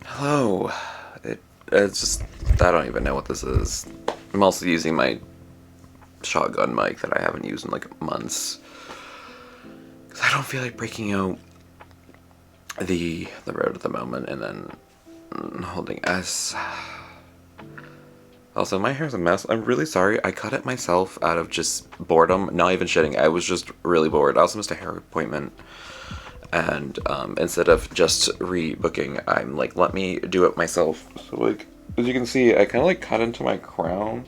Hello. It's just, I don't even know what this is. I'm also using my shotgun mic that I haven't used in like months. Because I don't feel like breaking out the road at the moment and then holding S. Also, my hair's a mess. I'm really sorry. I cut it myself out of just boredom. Not even shitting. I was just really bored. I also missed a hair appointment. And instead of just rebooking, I'm like, let me do it myself. So like, as you can see, I kind of like cut into my crown.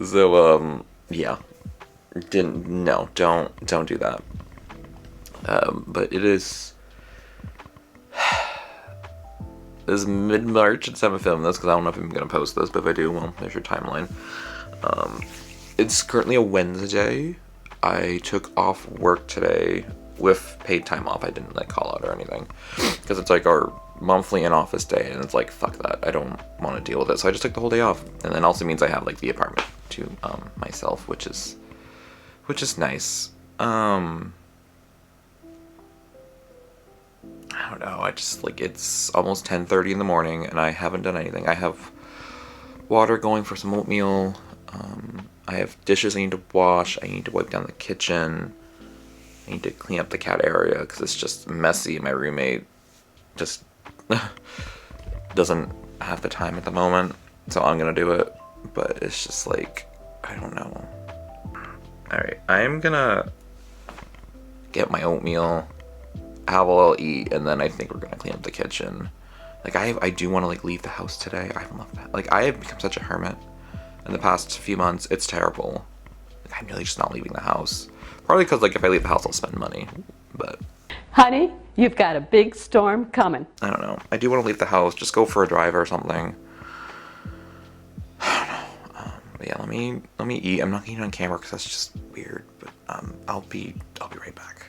So yeah, don't do that. But it is mid-March. It's time to film this because I don't know if I'm gonna post this, but if I do, well, there's your timeline. It's currently a Wednesday. I took off work today with paid time off. I didn't like call out or anything because it's like our monthly in-office day, and it's like, fuck that, I don't want to deal with it. So I just took the whole day off, and then also means I have like the apartment to myself, which is nice. I don't know. I just like, it's almost 10:30 in the morning, and I haven't done anything. I have water going for some oatmeal. I have dishes I need to wash. I need to wipe down the kitchen. I need to clean up the cat area because it's just messy. My roommate just doesn't have the time at the moment, so I'm gonna do it. But it's just like, I don't know. Alright, I'm gonna get my oatmeal, have a little eat, and then I think we're gonna clean up the kitchen. Like, I do want to like leave the house today. I love that. Like, I have become such a hermit in the past few months. It's terrible. Like, I'm really just not leaving the house. Probably because like if I leave the house, I'll spend money. But Honey, you've got a big storm coming. I don't know. I do want to leave the house. Just go for a drive or something. I don't know. But yeah, let me eat. I'm not eating on camera because that's just weird. But I'll be right back.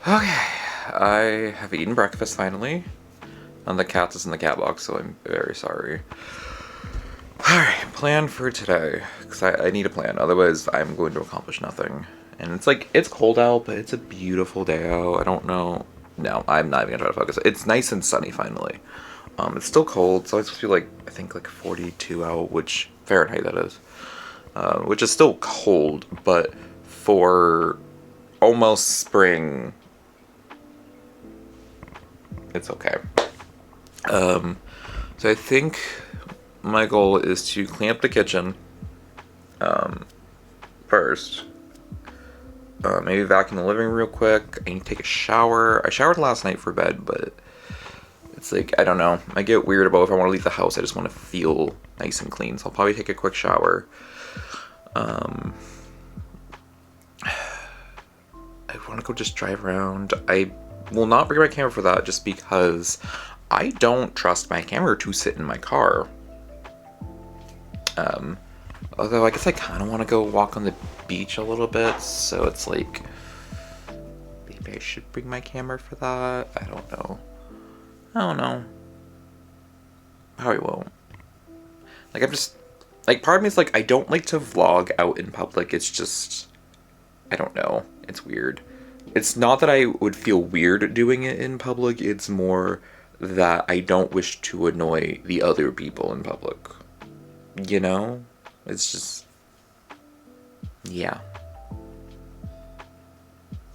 Okay, I have eaten breakfast finally. And the cat is in the cat box, so I'm very sorry. Alright, plan for today. Because I need a plan, otherwise I'm going to accomplish nothing. And it's like, it's cold out, but it's a beautiful day out. I don't know. No, I'm not even gonna try to focus. It's nice and sunny finally. It's still cold, so it's supposed to be like, I think like 42 out, which, Fahrenheit that is. Which is still cold, but for almost spring, it's okay. So I think my goal is to clean up the kitchen first. Maybe vacuum the living room real quick. I need to take a shower. I showered last night for bed, but it's like, I don't know. I get weird about if I want to leave the house. I just want to feel nice and clean. So I'll probably take a quick shower. I want to go just drive around. I will not bring my camera for that just because I don't trust my camera to sit in my car. Although I guess I kind of want to go walk on the beach a little bit, so it's like, maybe I should bring my camera for that. I don't know. Probably won't. Like, I'm just, like, part of me is like, I don't like to vlog out in public. It's just, I don't know. It's weird. It's not that I would feel weird doing it in public. It's more that I don't wish to annoy the other people in public. You know? It's just, yeah.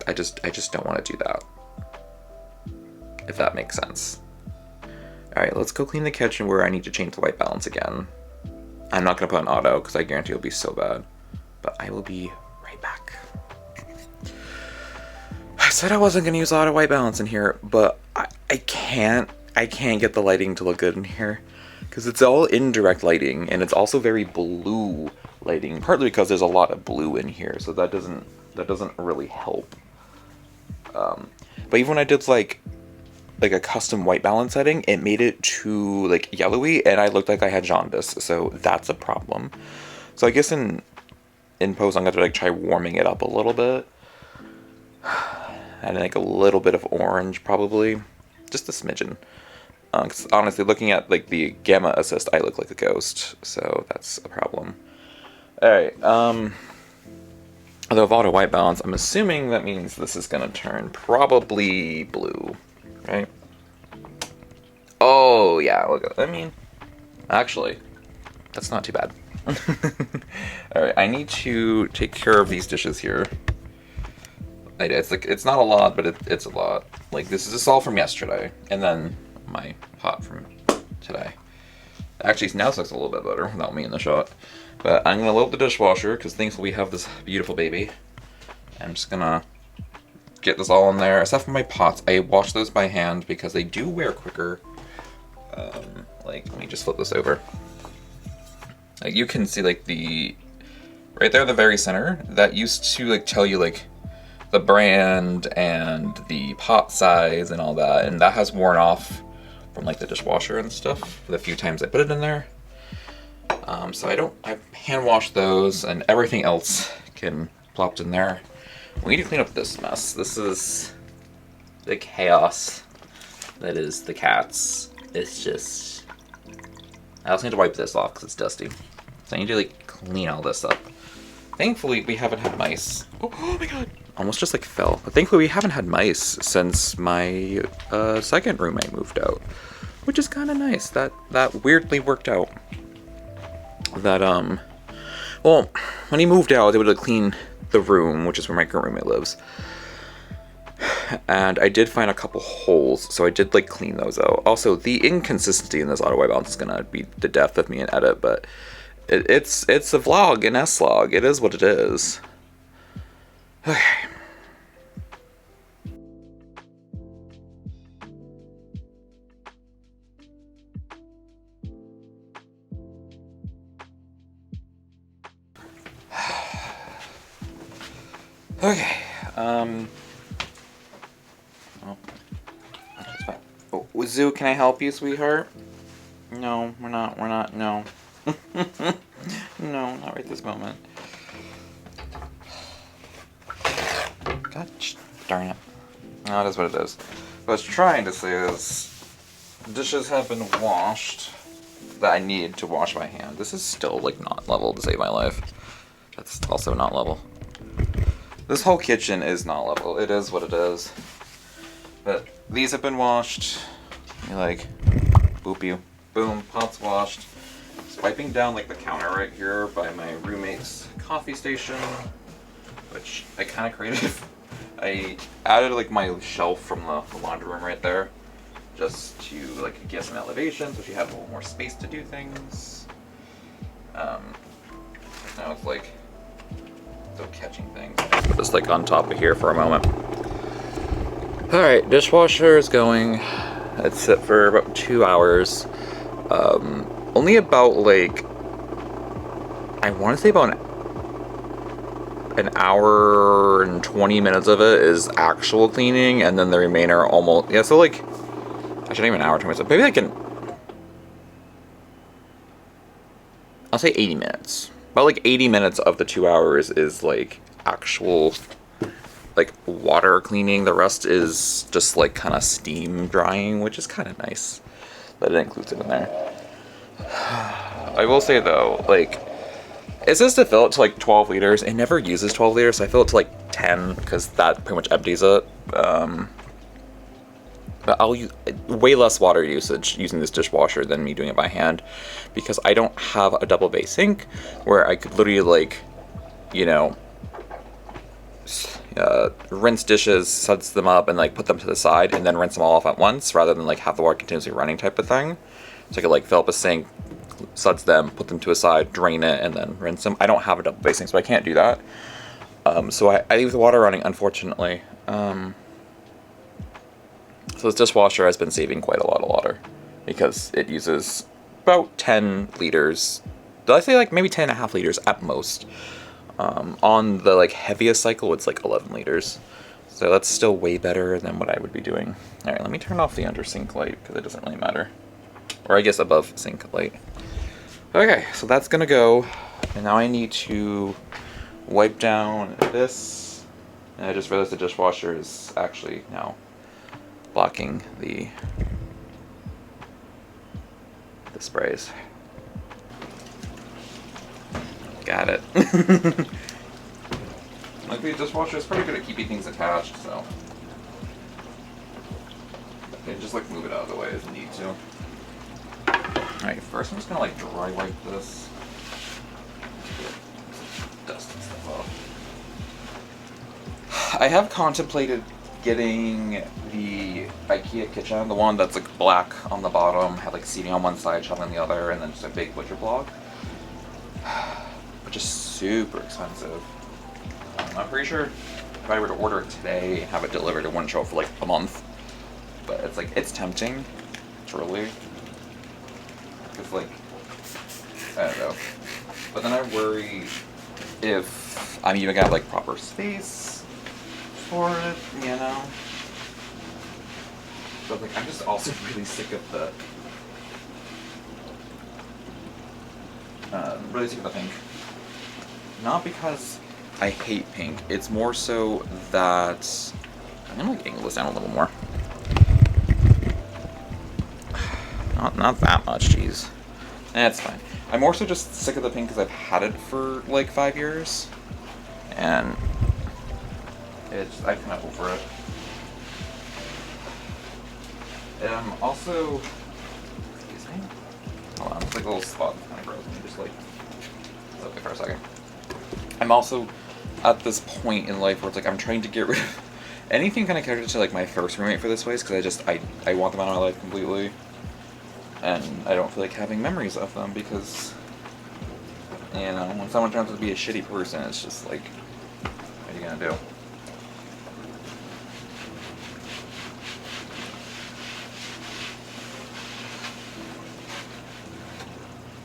I just don't want to do that. If that makes sense. Alright, let's go clean the kitchen where I need to change the white balance again. I'm not going to put an auto because I guarantee it'll be so bad. But I will be right back. I said I wasn't going to use auto white balance in here, but I can't get the lighting to look good in here. Because it's all indirect lighting, and it's also very blue lighting, partly because there's a lot of blue in here, so that doesn't really help. But even when I did like a custom white balance setting, it made it too like yellowy, and I looked like I had jaundice, so that's a problem. So I guess in post I'm gonna have to like try warming it up a little bit. Add like a little bit of orange, probably, just a smidgen. Because honestly, looking at like the gamma assist, I look like a ghost, so that's a problem. Alright, although with auto white balance, I'm assuming that means this is gonna turn probably blue, right? Oh, yeah, look, I mean, actually, that's not too bad. Alright, I need to take care of these dishes here. It's like, it's not a lot, but it's a lot. Like, this is all from yesterday, and then my pot from today. Actually, now it looks a little bit better without me in the shot. But I'm gonna load the dishwasher, because thankfully we have this beautiful baby. I'm just gonna get this all in there, except for my pots. I wash those by hand because they do wear quicker. Like, let me just flip this over. Like, you can see, like, right there, the very center, that used to, like, tell you, like, the brand and the pot size and all that, and that has worn off from, like, the dishwasher and stuff the few times I put it in there. So I hand wash those, and everything else can plopped in there. We need to clean up this mess. This is the chaos that is the cats. It's just, I also need to wipe this off because it's dusty. So I need to like clean all this up. Thankfully, we haven't had mice. Oh my god! Almost just like fell. But thankfully, we haven't had mice since my second roommate moved out, which is kind of nice. That weirdly worked out. That well, when he moved out, they would clean the room, which is where my current roommate lives. And I did find a couple holes, so I did like clean those out. Also, the inconsistency in this auto wipe balance is gonna be the death of me in edit, but it's a vlog, an S-log. It is what it is. Okay. Okay. Oh, that's fine. Oh, Zoo, can I help you, sweetheart? No, we're not, no. No, not right this moment. God darn it. No, it is what it is. What I was trying to say is, dishes have been washed that I need to wash by hand. This is still, like, not level to save my life. That's also not level. This whole kitchen is not level. It is what it is. But these have been washed. You like, boop you. Boom, pots washed. Just wiping down like the counter right here by my roommate's coffee station, which I kind of creative. I added like my shelf from the laundry room right there, just to like get some elevation, so she had a little more space to do things. Now it's like still catching things. Put this like on top of here for a moment. All right, dishwasher is going. It's set for about 2 hours. Only about like, I want to say about an hour and 20 minutes of it is actual cleaning, and then the remainder almost, yeah, so like, actually not even an hour, 20 minutes, maybe like I'll say 80 minutes. About like 80 minutes of the 2 hours is like actual like water cleaning. The rest is just like kind of steam drying, which is kind of nice that it includes it in there. I will say though, like, it says to fill it to like 12 liters. It never uses 12 liters, so I fill it to like 10 because that pretty much empties it. But I'll use way less water usage using this dishwasher than me doing it by hand, because I don't have a double base sink where I could literally like, you know, rinse dishes, suds them up, and like put them to the side and then rinse them all off at once, rather than like have the water continuously running type of thing. So I could like fill up a sink, suds them, put them to a side, drain it, and then rinse them. I don't have a double base sink, so I can't do that. So I leave the water running, unfortunately. So this dishwasher has been saving quite a lot of water because it uses about 10 liters. Did I say like maybe 10 and a half liters at most? On the like heaviest cycle, it's like 11 liters. So that's still way better than what I would be doing. All right, let me turn off the under sink light because it doesn't really matter. Or I guess above sink light. Okay, so that's gonna go. And now I need to wipe down this. And I just realized the dishwasher is actually now blocking the sprays. Got it. Like the dishwasher is pretty good at keeping things attached, so and just like move it out of the way if you need to. Alright, first I'm just gonna like dry wipe this. Get dust and stuff off. I have contemplated getting the IKEA kitchen, the one that's like black on the bottom, had like seating on one side, shelf on the other, and then just a big butcher block. Which is super expensive. I'm pretty sure if I were to order it today and have it delivered, it wouldn't show up for like a month. But it's like, it's tempting, truly. It's like, I don't know. But then I worry if I'm even gonna have like proper space for it, you know? But like, I'm just also really sick of the, really sick of the pink. Not because I hate pink, it's more so that, I'm gonna like angle this down a little more. Not that much, jeez. It's fine. I'm also just sick of the pink because I've had it for like 5 years. And I'm kind of over it. Also, excuse me. Hold on, it's like a little spot that's kind of gross. Let me just like, it's okay for a second. I'm also at this point in life where it's like I'm trying to get rid of anything kind of connected to like my first roommate for this place because I want them out of my life completely. And I don't feel like having memories of them because, you know, when someone turns out to be a shitty person, it's just like, what are you gonna do?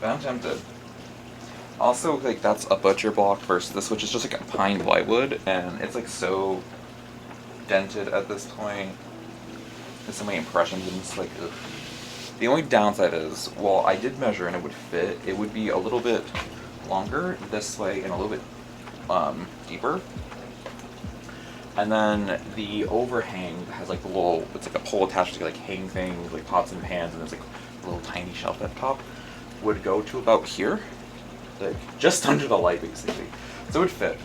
But I'm tempted. Also, like, that's a butcher block versus this, which is just like a pine plywood, and it's like so dented at this point. There's so many impressions, and it's like, ugh. The only downside is, well, I did measure and it would fit. It would be a little bit longer this way and a little bit deeper. And then the overhang has like the little, it's like a pole attached to like hang things, like pots and pans, and there's like a little tiny shelf at the top. Would go to about here, like just under the light basically. So it would fit,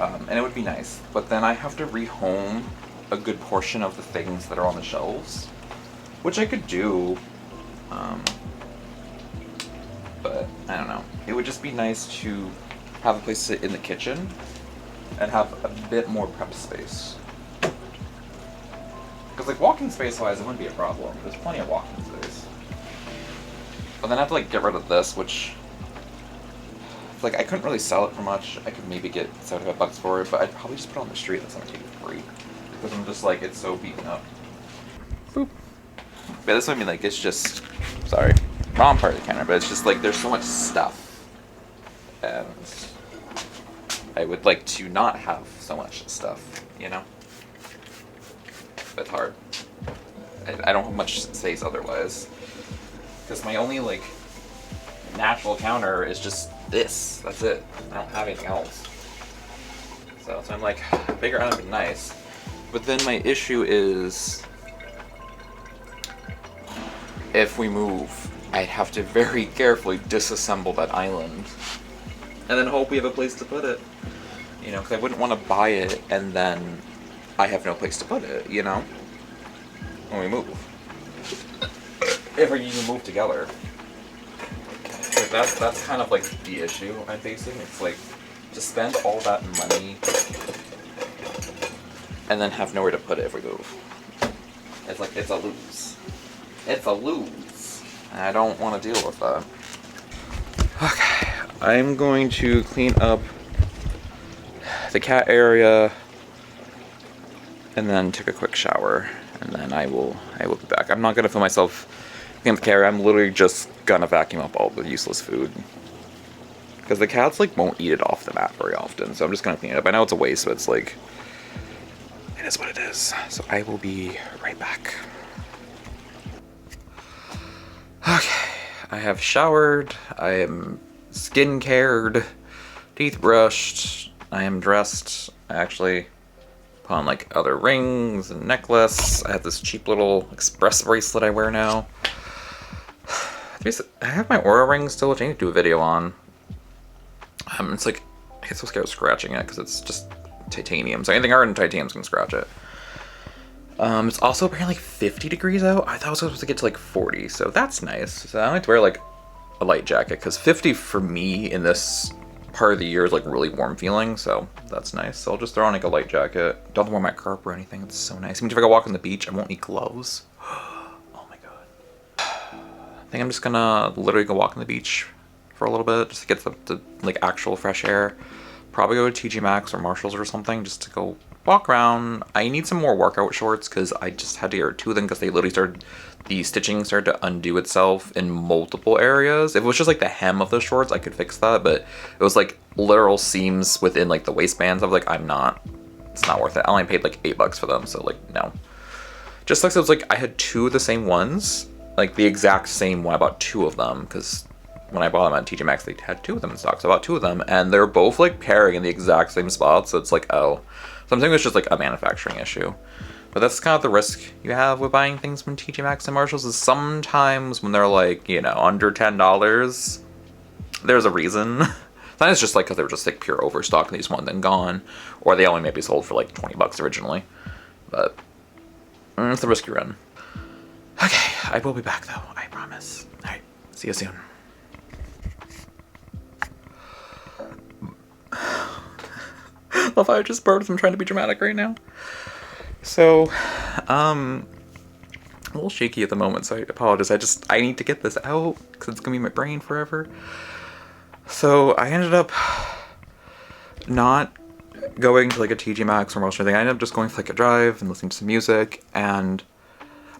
and it would be nice. But then I have to rehome a good portion of the things that are on the shelves, which I could do. But I don't know. It would just be nice to have a place to sit in the kitchen and have a bit more prep space. Because like walking space wise, it wouldn't be a problem. There's plenty of walking space. But then I have to like get rid of this, which like I couldn't really sell it for much. I could maybe get $75 for it, but I'd probably just put it on the street and someone take it for free. Because I'm just like, it's so beaten up. Boop. But this would mean like it's just, sorry, wrong part of the camera, but it's just like there's so much stuff, and I would like to not have so much stuff, you know. But it's hard. I don't have much space otherwise, because my only like natural counter is just this. That's it. I don't have anything else. So I'm like, a bigger island would be nice, but then my issue is, if we move, I'd have to very carefully disassemble that island and then hope we have a place to put it. You know, because I wouldn't want to buy it and then I have no place to put it, you know, when we move. If we even move together. Like that's kind of like the issue I'm facing. It's like to spend all that money and then have nowhere to put it if we move. It's like, it's a lose. It's a lose. And I don't want to deal with that. Okay, I'm going to clean up the cat area and then take a quick shower, and then I will be back. I'm not gonna film myself cleaning up the cat area. I'm literally just gonna vacuum up all the useless food, because the cats like won't eat it off the mat very often. So I'm just gonna clean it up. I know it's a waste, but it's like, it is what it is. So I will be right back. Okay, I have showered, I am skin cared, teeth brushed, I am dressed. I actually put on like other rings and necklace. I have this cheap little express bracelet I wear now. I have my Aura ring still, which I need to do a video on. It's like, I get so scared of scratching it because it's just titanium. So anything harder than titanium is gonna scratch it. It's also apparently like 50 degrees out. I thought I was supposed to get to like 40, so that's nice. So I like to wear like a light jacket because 50 for me in this part of the year is like really warm feeling, so that's nice. So I'll just throw on like a light jacket. Don't wear my carp or anything. It's so nice. I mean, if I go walk on the beach, I won't need gloves. Oh my god. I think I'm just gonna literally go walk on the beach for a little bit just to get the like actual fresh air. Probably go to TG Maxx or Marshalls or something just to go walk around. I need some more workout shorts because I just had to get two of them because they literally started, the stitching started to undo itself in multiple areas. If it was just like the hem of the shorts, I could fix that, but it was like literal seams within like the waistbands. I was like, it's not worth it. I only paid like $8 for them, so like, no. Just like, it was like, I had two of the same ones, like the exact same one. I bought two of them because when I bought them at TJ Maxx, they had two of them in stock, so I bought two of them, and they're both like pairing in the exact same spot, so it's like, oh. So I'm thinking it's just like a manufacturing issue. But that's kind of the risk you have with buying things from TJ Maxx and Marshalls, is sometimes when they're like, you know, under $10, there's a reason. Sometimes it's just like because they were just like pure overstock and they just want them gone, or they only maybe sold for like $20 originally. But it's the risk you run. Okay, I will be back though, I promise. Alright, see you soon. Love how I just burped. I'm trying to be dramatic right now. So, a little shaky at the moment, so I apologize. I need to get this out because it's gonna be in my brain forever. So I ended up not going to like a TG Maxx or Marshalls or anything. I ended up just going for like a drive and listening to some music, and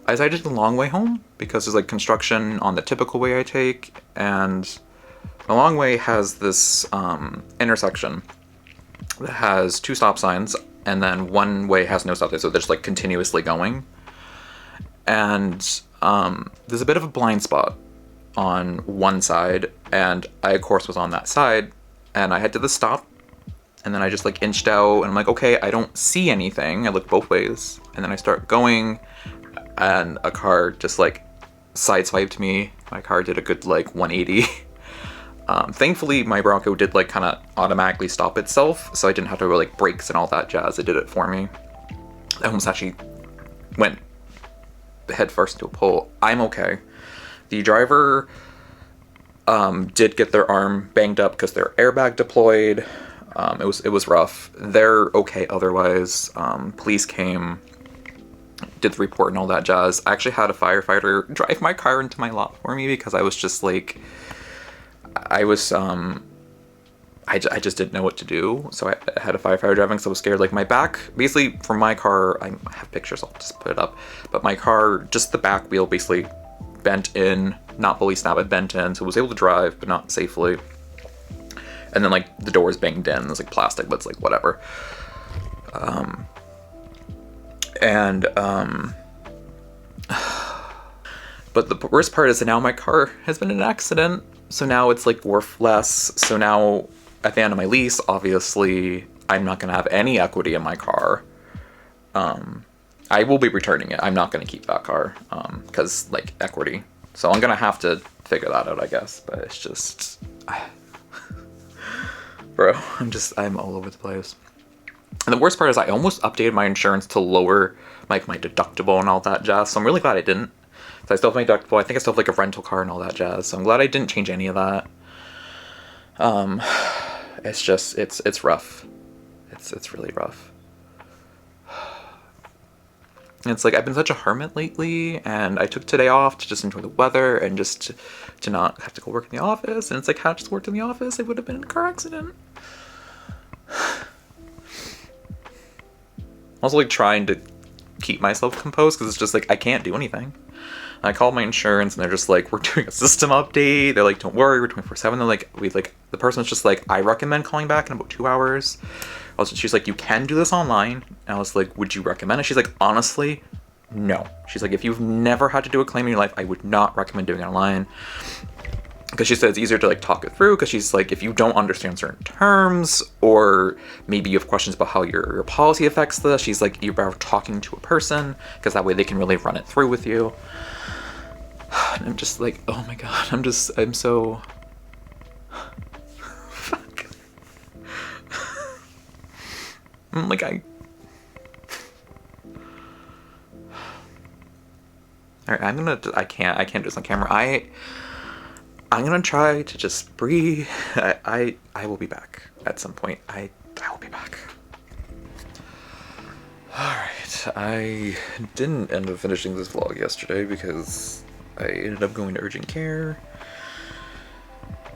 I decided to take the long way home because there's like construction on the typical way I take, and the long way has this intersection that has two stop signs, and then one way has no stop signs, so they're just like continuously going. And there's a bit of a blind spot on one side, and I of course was on that side, and I had to the stop, and then I just like inched out, and I'm like, okay, I don't see anything. I look both ways, and then I start going, and a car just like sideswiped me. My car did a good like 180. Thankfully, my Bronco did like kind of automatically stop itself, so I didn't have to like brakes and all that jazz. It did it for me. I almost actually went head first into a pole. I'm okay. The driver did get their arm banged up because their airbag deployed. It was rough. They're okay otherwise. Police came, did the report and all that jazz. I actually had a firefighter drive my car into my lot for me because I was just like, I just didn't know what to do, so I had a firefighter driving, so I was scared. Like my back, basically from my car, I have pictures, I'll just put it up, but my car, just the back wheel basically bent in, not fully snapped, but bent in, so I was able to drive, but not safely. And then like the doors banged in, it's like plastic, but it's like whatever. But the worst part is that now my car has been in an accident, so now it's like worth less. So now at the end of my lease, obviously I'm not gonna have any equity in my car. I will be returning it. I'm not gonna keep that car because like equity. So I'm gonna have to figure that out, I guess. But it's just, bro, I'm all over the place. And the worst part is I almost updated my insurance to lower like my deductible and all that jazz. So I'm really glad I didn't. So I still have my deductible. I think I still have like a rental car and all that jazz. So I'm glad I didn't change any of that. It's just, it's rough. It's really rough. It's like I've been such a hermit lately, and I took today off to just enjoy the weather and just to not have to go work in the office. And it's like, had I just worked in the office, I would have been in a car accident. Also like trying to keep myself composed because it's just like I can't do anything. I called my insurance and they're just like, we're doing a system update. They're like, don't worry, we're 24/7. They're like, the person was just like, I recommend calling back in about 2 hours. She's like, you can do this online. And I was like, would you recommend it? She's like, honestly, no. She's like, if you've never had to do a claim in your life, I would not recommend doing it online. Because she said it's easier to like talk it through, because she's like, if you don't understand certain terms, or maybe you have questions about how your policy affects this, she's like, you're better talking to a person, because that way they can really run it through with you. And I'm just like, oh my god, I'm so... Fuck. I'm like, All right, I can't do this on camera. I'm gonna try to just breathe. I will be back at some point. I will be back. Alright, I didn't end up finishing this vlog yesterday because I ended up going to urgent care.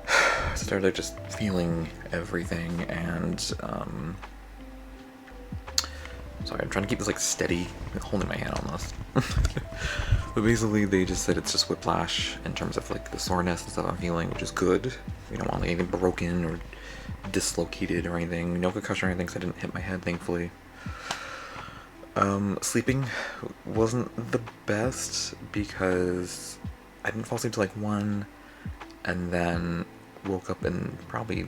I started just feeling everything, and sorry, I'm trying to keep this like steady, holding my hand on this. But basically they just said it's just whiplash in terms of like the soreness and stuff I'm feeling, which is good. We don't want like, anything broken or dislocated or anything. No concussion or anything, because I didn't hit my head, thankfully. Sleeping wasn't the best because I didn't fall asleep till like 1, and then woke up and probably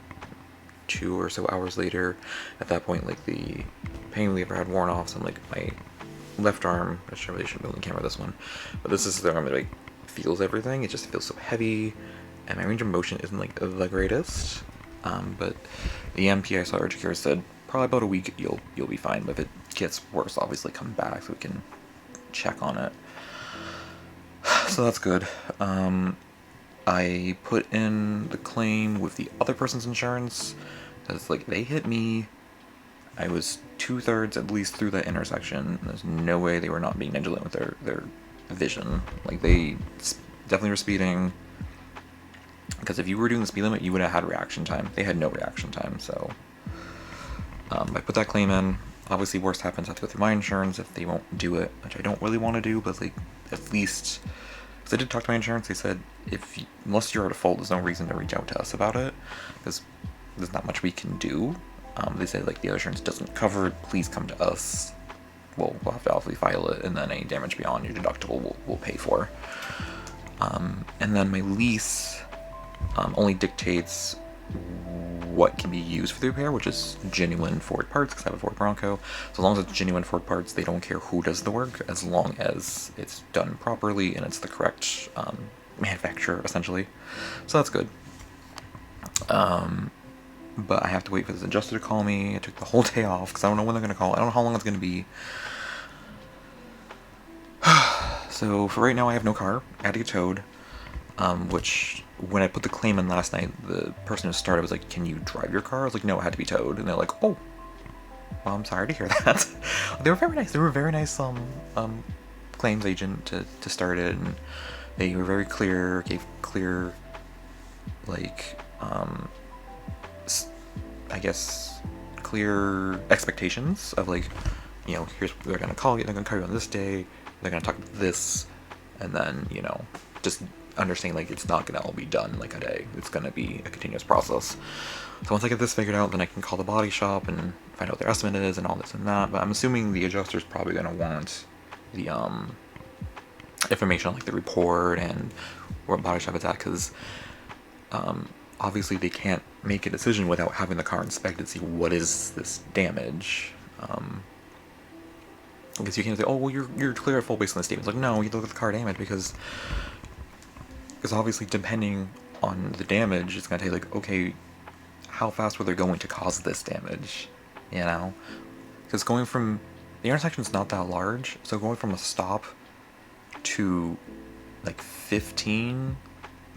2 or so hours later. At that point, like the pain reliever had worn off, so I'm like my left arm, I really shouldn't be on camera this one, but this is the arm that like feels everything. It just feels so heavy, and my range of motion isn't like the greatest. But the MP I saw urgent care said probably about a week you'll be fine. But if it gets worse, obviously come back so we can check on it. So that's good. I put in the claim with the other person's insurance because like they hit me. I was 2/3 at least through that intersection. There's no way they were not being negligent with their vision. Like they definitely were speeding. Because if you were doing the speed limit, you would have had reaction time. They had no reaction time, so I put that claim in. Obviously, worst happens, I have to go through my insurance if they won't do it, which I don't really want to do, but like at least, because I did talk to my insurance, they said unless you're at a fault, there's no reason to reach out to us about it, because there's not much we can do. They said like the other insurance doesn't cover it, please come to us. We'll have to obviously file it, and then any damage beyond your deductible we'll pay for. And then my lease only dictates what can be used for the repair, which is genuine Ford parts, because I have a Ford Bronco. So as long as it's genuine Ford parts, they don't care who does the work, as long as it's done properly and it's the correct manufacturer, essentially. So that's good. But I have to wait for this adjuster to call me. I took the whole day off, because I don't know when they're going to call. I don't know how long it's going to be. So for right now, I have no car. I had to get towed. Which, when I put the claim in last night, the person who started was like, can you drive your car? I was like, no, it had to be towed. And they're like, oh, well, I'm sorry to hear that. They were very nice. They were a very nice claims agent to start it, and they were very clear, gave clear, like, I guess, clear expectations of like, you know, here's they're gonna call you, they're gonna call you on this day, they're gonna talk about this, and then, you know, just understanding like it's not gonna all be done in like a day. It's gonna be a continuous process. So once I get this figured out, then I can call the body shop and find out what their estimate is and all this and that. But I'm assuming the adjuster's probably gonna want the information on like the report and where body shop it's at, because obviously they can't make a decision without having the car inspected to see what is this damage. Because you can't say, oh well, you're clear at full based on the statement. It's like, no, you look at the car damage, because obviously depending on the damage, it's gonna take like, okay, how fast were they going to cause this damage, you know? Because going from the intersection's not that large, so going from a stop to like 15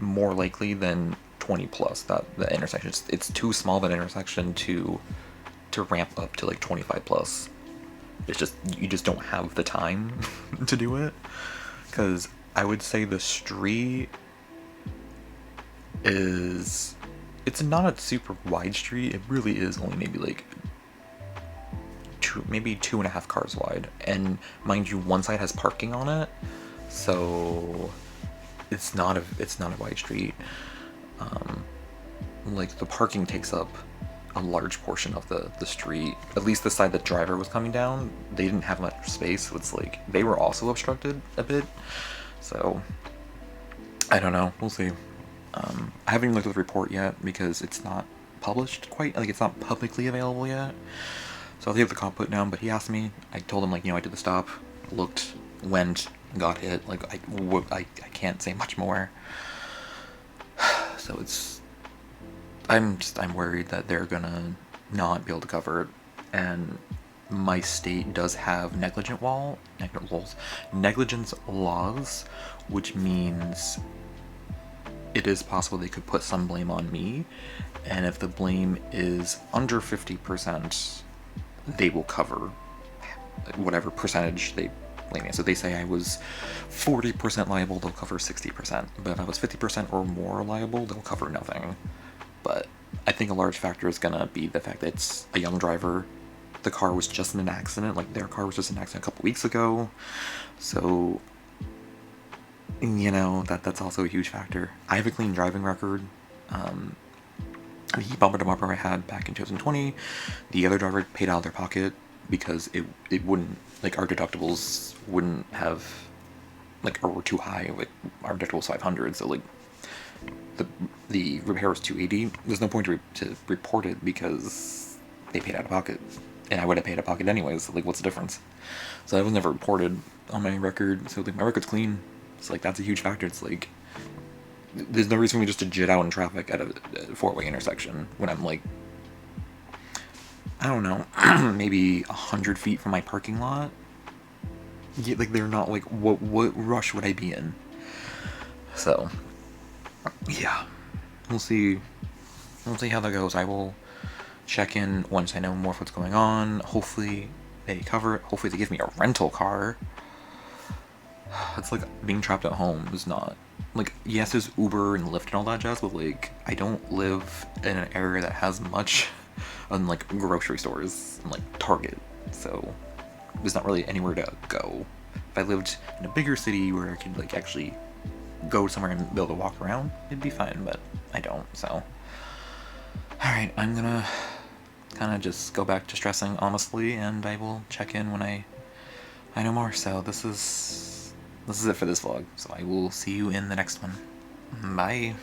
more likely than 20 plus. That the intersection, it's too small of an intersection to ramp up to like 25 plus. It's just, you just don't have the time to do it, because I would say the street is, it's not a super wide street. It really is only maybe like maybe 2.5 cars wide, and mind you, one side has parking on it, so it's not a wide street. Like the parking takes up a large portion of the street. At least the side the driver was coming down, they didn't have much space, so it's like they were also obstructed a bit. So I don't know, we'll see. I haven't even looked at the report yet because it's not published quite, like it's not publicly available yet. So I'll leave the cop put down, but he asked me, I told him like, you know, I did the stop, looked, went, got hit, like I can't say much more. So it's, I'm worried that they're gonna not be able to cover it, and my state does have negligence laws, which means it is possible they could put some blame on me, and if the blame is under 50%, they will cover whatever percentage they blame me. So they say I was 40% liable, they'll cover 60%. But if I was 50% or more liable, they'll cover nothing. But I think a large factor is gonna be the fact that it's a young driver. The car was just in an accident, like their car was just in an accident a couple weeks ago. So, you know, that's also a huge factor. I have a clean driving record. The bumper to bumper I had back in 2020, the other driver paid out of their pocket because it wouldn't, like, our deductibles wouldn't have, like, or were too high. Like, our deductible was 500, so, like, the repair was 280. There's no point to report it because they paid out of pocket, and I would have paid out of pocket anyways. So, like, what's the difference? So that was never reported on my record. So, like, my record's clean. It's like, that's a huge factor. It's like, there's no reason for me just to jet out in traffic at a four-way intersection when I'm, like, I don't know, maybe 100 feet from my parking lot. Yeah, like, they're not, like, what rush would I be in? So, yeah, we'll see how that goes. I will check in once I know more of what's going on. Hopefully they cover it. Hopefully they give me a rental car. It's like being trapped at home is not, like, yes, there's Uber and Lyft and all that jazz, but, like, I don't live in an area that has much on, like, grocery stores and, like, Target, so there's not really anywhere to go. If I lived in a bigger city where I could, like, actually go somewhere and be able to walk around, it'd be fine, but I don't, so. Alright, I'm gonna kind of just go back to stressing, honestly, and I will check in when I know more. So this is it for this vlog, so I will see you in the next one. Bye.